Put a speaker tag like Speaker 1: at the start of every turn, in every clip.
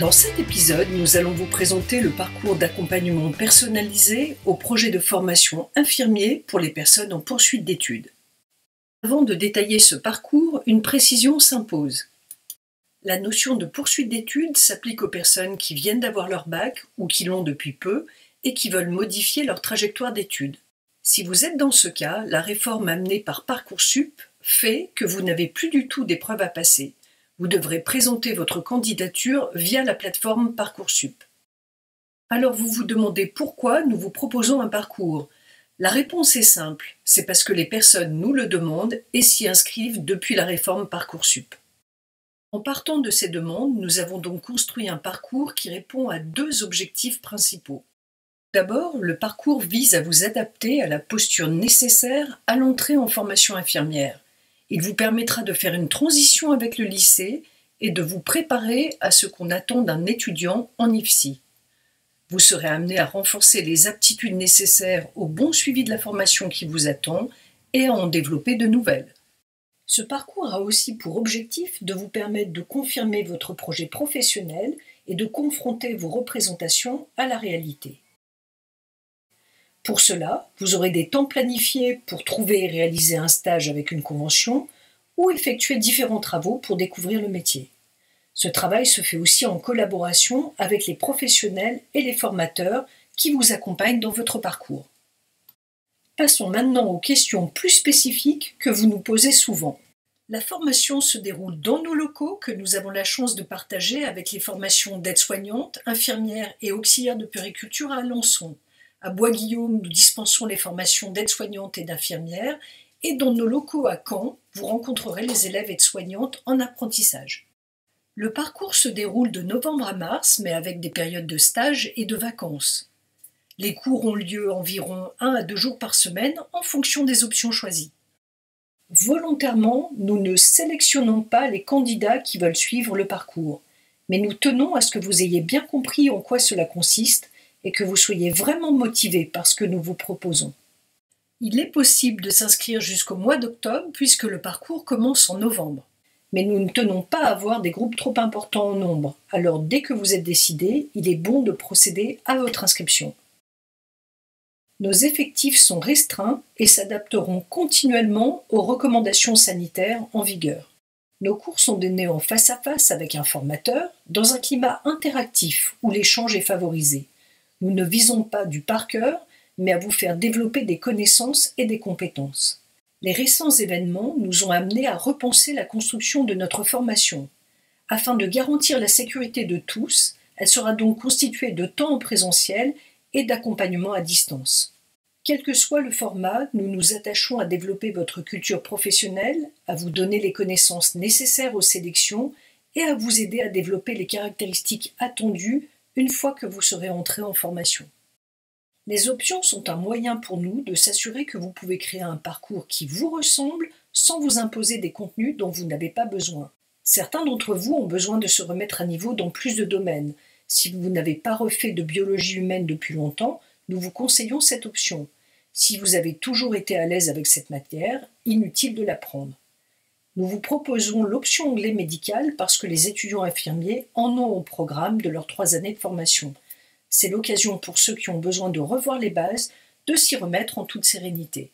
Speaker 1: Dans cet épisode, nous allons vous présenter le parcours d'accompagnement personnalisé au projet de formation infirmier pour les personnes en poursuite d'études. Avant de détailler ce parcours, une précision s'impose. La notion de poursuite d'études s'applique aux personnes qui viennent d'avoir leur bac ou qui l'ont depuis peu et qui veulent modifier leur trajectoire d'études. Si vous êtes dans ce cas, la réforme amenée par Parcoursup fait que vous n'avez plus du tout d'épreuve à passer. Vous devrez présenter votre candidature via la plateforme Parcoursup. Alors vous vous demandez pourquoi nous vous proposons un parcours. La réponse est simple, c'est parce que les personnes nous le demandent et s'y inscrivent depuis la réforme Parcoursup. En partant de ces demandes, nous avons donc construit un parcours qui répond à deux objectifs principaux. D'abord, le parcours vise à vous adapter à la posture nécessaire à l'entrée en formation infirmière. Il vous permettra de faire une transition avec le lycée et de vous préparer à ce qu'on attend d'un étudiant en IFSI. Vous serez amené à renforcer les aptitudes nécessaires au bon suivi de la formation qui vous attend et à en développer de nouvelles. Ce parcours a aussi pour objectif de vous permettre de confirmer votre projet professionnel et de confronter vos représentations à la réalité. Pour cela, vous aurez des temps planifiés pour trouver et réaliser un stage avec une convention ou effectuer différents travaux pour découvrir le métier. Ce travail se fait aussi en collaboration avec les professionnels et les formateurs qui vous accompagnent dans votre parcours. Passons maintenant aux questions plus spécifiques que vous nous posez souvent. La formation se déroule dans nos locaux que nous avons la chance de partager avec les formations d'aide-soignante, infirmière et auxiliaire de puériculture à Alençon. À Bois-Guillaume, nous dispensons les formations d'aide-soignante et d'infirmière et dans nos locaux à Caen, vous rencontrerez les élèves aides-soignantes en apprentissage. Le parcours se déroule de novembre à mars, mais avec des périodes de stage et de vacances. Les cours ont lieu environ 1 à 2 jours par semaine en fonction des options choisies. Volontairement, nous ne sélectionnons pas les candidats qui veulent suivre le parcours, mais nous tenons à ce que vous ayez bien compris en quoi cela consiste et que vous soyez vraiment motivé par ce que nous vous proposons. Il est possible de s'inscrire jusqu'au mois d'octobre puisque le parcours commence en novembre. Mais nous ne tenons pas à avoir des groupes trop importants en nombre, alors dès que vous êtes décidé, il est bon de procéder à votre inscription. Nos effectifs sont restreints et s'adapteront continuellement aux recommandations sanitaires en vigueur. Nos cours sont donnés en face à face avec un formateur, dans un climat interactif où l'échange est favorisé. Nous ne visons pas du par cœur, mais à vous faire développer des connaissances et des compétences. Les récents événements nous ont amenés à repenser la construction de notre formation. Afin de garantir la sécurité de tous, elle sera donc constituée de temps en présentiel et d'accompagnement à distance. Quel que soit le format, nous nous attachons à développer votre culture professionnelle, à vous donner les connaissances nécessaires aux sélections et à vous aider à développer les caractéristiques attendues une fois que vous serez entré en formation. Les options sont un moyen pour nous de s'assurer que vous pouvez créer un parcours qui vous ressemble sans vous imposer des contenus dont vous n'avez pas besoin. Certains d'entre vous ont besoin de se remettre à niveau dans plus de domaines. Si vous n'avez pas refait de biologie humaine depuis longtemps, nous vous conseillons cette option. Si vous avez toujours été à l'aise avec cette matière, inutile de l'apprendre. Nous vous proposons l'option anglais médical parce que les étudiants infirmiers en ont au programme de leurs 3 années de formation. C'est l'occasion pour ceux qui ont besoin de revoir les bases de s'y remettre en toute sérénité.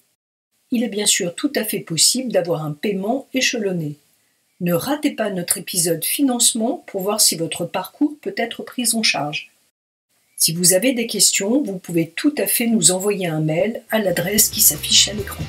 Speaker 1: Il est bien sûr tout à fait possible d'avoir un paiement échelonné. Ne ratez pas notre épisode financement pour voir si votre parcours peut être pris en charge. Si vous avez des questions, vous pouvez tout à fait nous envoyer un mail à l'adresse qui s'affiche à l'écran.